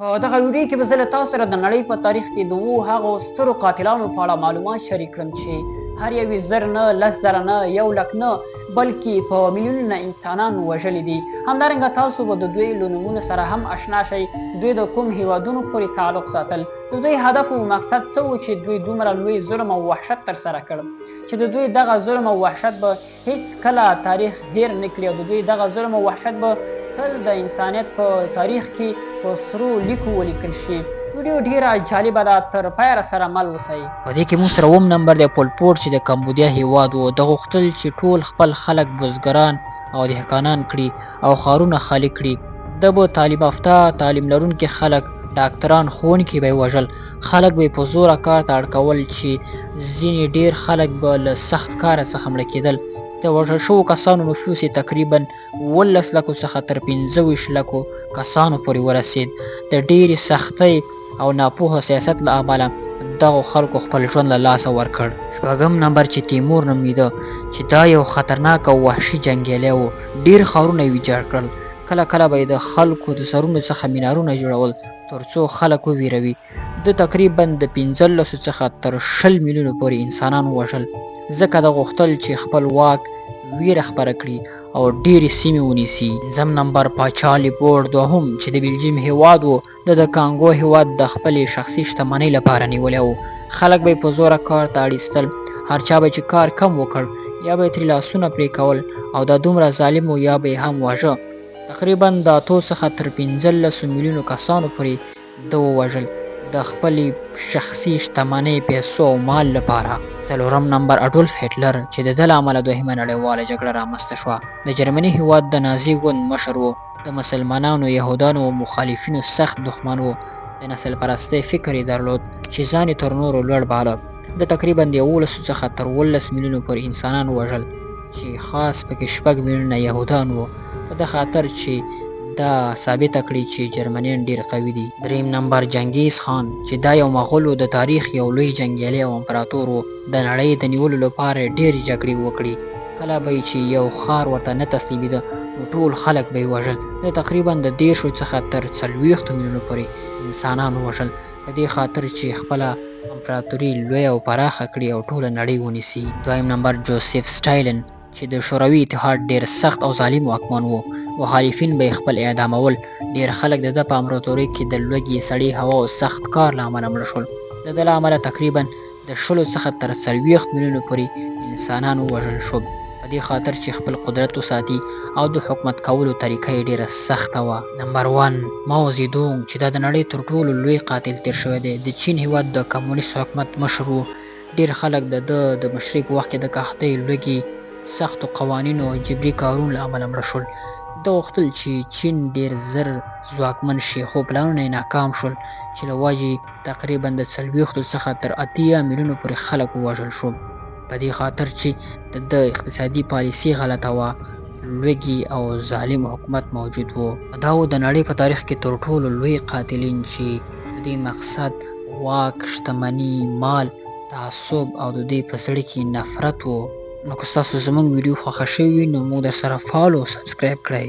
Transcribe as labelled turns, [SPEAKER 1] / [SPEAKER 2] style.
[SPEAKER 1] په دغه ویډیو کې به زه له تاسو سره د نړۍ په تاریخ کې د اوو هغو سترو قاتلانو په اړه معلومات شریک کړم چې هر یو یې زر نه، لس زره نه، 1 لک نه، بلکې په میلیونونه انسانان وژلي دي. همدارنګه تاسو به د دوی له نومونو سره هم اشنا شئ، دوی د کوم هیوادونو پورې تعلق ساتل، د دوی هدف او مقصد څه و چې دوی دومره لوی ظلم او وحشت ترسره کړ چې د دوی دغه ظلم او وحشت به هیڅ کله تاریخ هیر نه کړي او د دوی دغه ظلم او وحشت به تل د انسانیت په تاریخ کې په سرو لیکو ولیکل شي. ویډیو ډیره جالبه ده، تر پایه سره مل اوسئ.
[SPEAKER 2] په دې کې موږ سره اووم نمبر دی پول پوټ چې د کمبودیا هیواد و. ده غوښتل چې ټول خپل خلک بزګران او دهقانان کړي او ښارونه خالي کړي. ده به تعلیم یافته، تعلیم لرونکي خلک، ډاکټران، ښوونکي به یې وژل. خلک به یې په زوره کار ته اړ کول چې ځینې ډېر خلک به له سخت کاره څخه مړه کېدل. د وژل شوو کسانو نفوس یې تقریبا 11 لکو څخه تر 25 لکو کسانو پورې ورسېد. د ډېرې سختۍ او ناپوهه سیاست له امله دغو خلکو خپل ژوند له لاسه ورکړ. شپږم نمبر چې تیمور نومیده، چې دا یو خطرناک او وحشي جنګیالی و. ډېر ښارونه یې ویجاړ کړل. کله کله به یې د خلکو د سرونو څخه مینارونه جوړول تر څو خلک وویروي. ده تقریبا د 15 څخه تر 20 میلیونو پورې انسانان ووژل، ځکه ده غوښتل چې خپل واک ویره خپره کړي او ډېرې سیمې ونیسي. پنځم نمبر پاچا لیپوړ دوهم چې د بلجیم هیواد و. د کانګو هیواد د خپلې شخصي شتمنۍ لپاره نیولی و. خلک به یې په زوره کار ته اړ ایستل. هر چا به چې کار کم وکړ یا به یې ترې لاسونه پرې کول او دا دومره ظالم و یا به یې هم واژه. تقریبا د 8 څخه تر 15 میلیونو کسانو پورې ده ووژل د خپلې شخصي شتمنۍ، پیسو او مال لپاره. څلورم نمبر اډولف هټلر چې د ده له امله دوهمه نړیواله جګړه رامنځته شوه. د جرمني هیواد د نازي ګوند مشر و. د مسلمانانو، یهودانو او مخالفینو سخت دښمن و. د نسل پرستۍ فکر یې درلود چې ځان یې تر نورو لوړ باله. د تقریبا 11 څخه تر 18 میلیونو پورې انسانان وژل چې خاص پکې 6 میلیونه یهودان وو، په دې خاطر چې دا ثابته کړي چې جرمنیان ډېر قوي دي. دریم نمبر جنګیز خان چې دا یو مغول و. د تاریخ یو لوی جنګیالی او امپراتور و. د نړۍ د نیولو لپاره ډېرې جګړې وکړي. کله به چې یو ښار ورته نه تسلیمېده نو ټول خلک به یې وژل. د تقریبا د 10 څخه تر 40 میلیونو پورې انسانان وژل، په دې خاطر چې خپله امپراتوري لویه او پراخه کړي او ټوله نړۍ ونیسي. دویم نمبر جوزف سټالین چې د شوروي اتحاد ډېر سخت او ظالم واکمن و. مخالفین به یې خپل اعدامول. ډېر خلک د ده په امپراتورۍ کې د لوږې، سړې هوا او سخت کار له امله مړه شول. د ده له امله تقریبا د 20 څخه تر 40 میلیونو پورې انسانان ووژل شول، په دې خاطر چې خپل قدرت وساتي او د حکومت کولو طریقه یې ډېره سخته وه. نمبر 1 ماو زیدونګ چې دا د نړۍ تر ټولو لوی قاتل تیر شوی دی. د چین هیواد د کمونیست حکومت مشر و. ډېر خلک د ده د مشرۍ په وخت کې د قحطۍ، لوږې، سختو قوانینو او جبري کارونو له امله مړه شول. ده غوښتل چې چین ډېر زر ځواکمن شي، خو پلانونه یې ناکام شول چې له وجې تقریبا د 40 څخه تر 80 میلیونو پورې خلک ووژل شول، په دې خاطر چې د ده اقتصادي پالیسي غلطه وه، لوږې او ظالم حکومت موجود و. دا و د نړۍ په تاریخ کې تر ټولو لوی قاتلین چې د دوی مقصد واک، شتمني، مال، تعصب او د دوی په زړه کې نفرت و. نو که ستاسو زموږ ویډیو خوښه شوې وي نو موږ در سره فالو او سبسکرایب کړئ.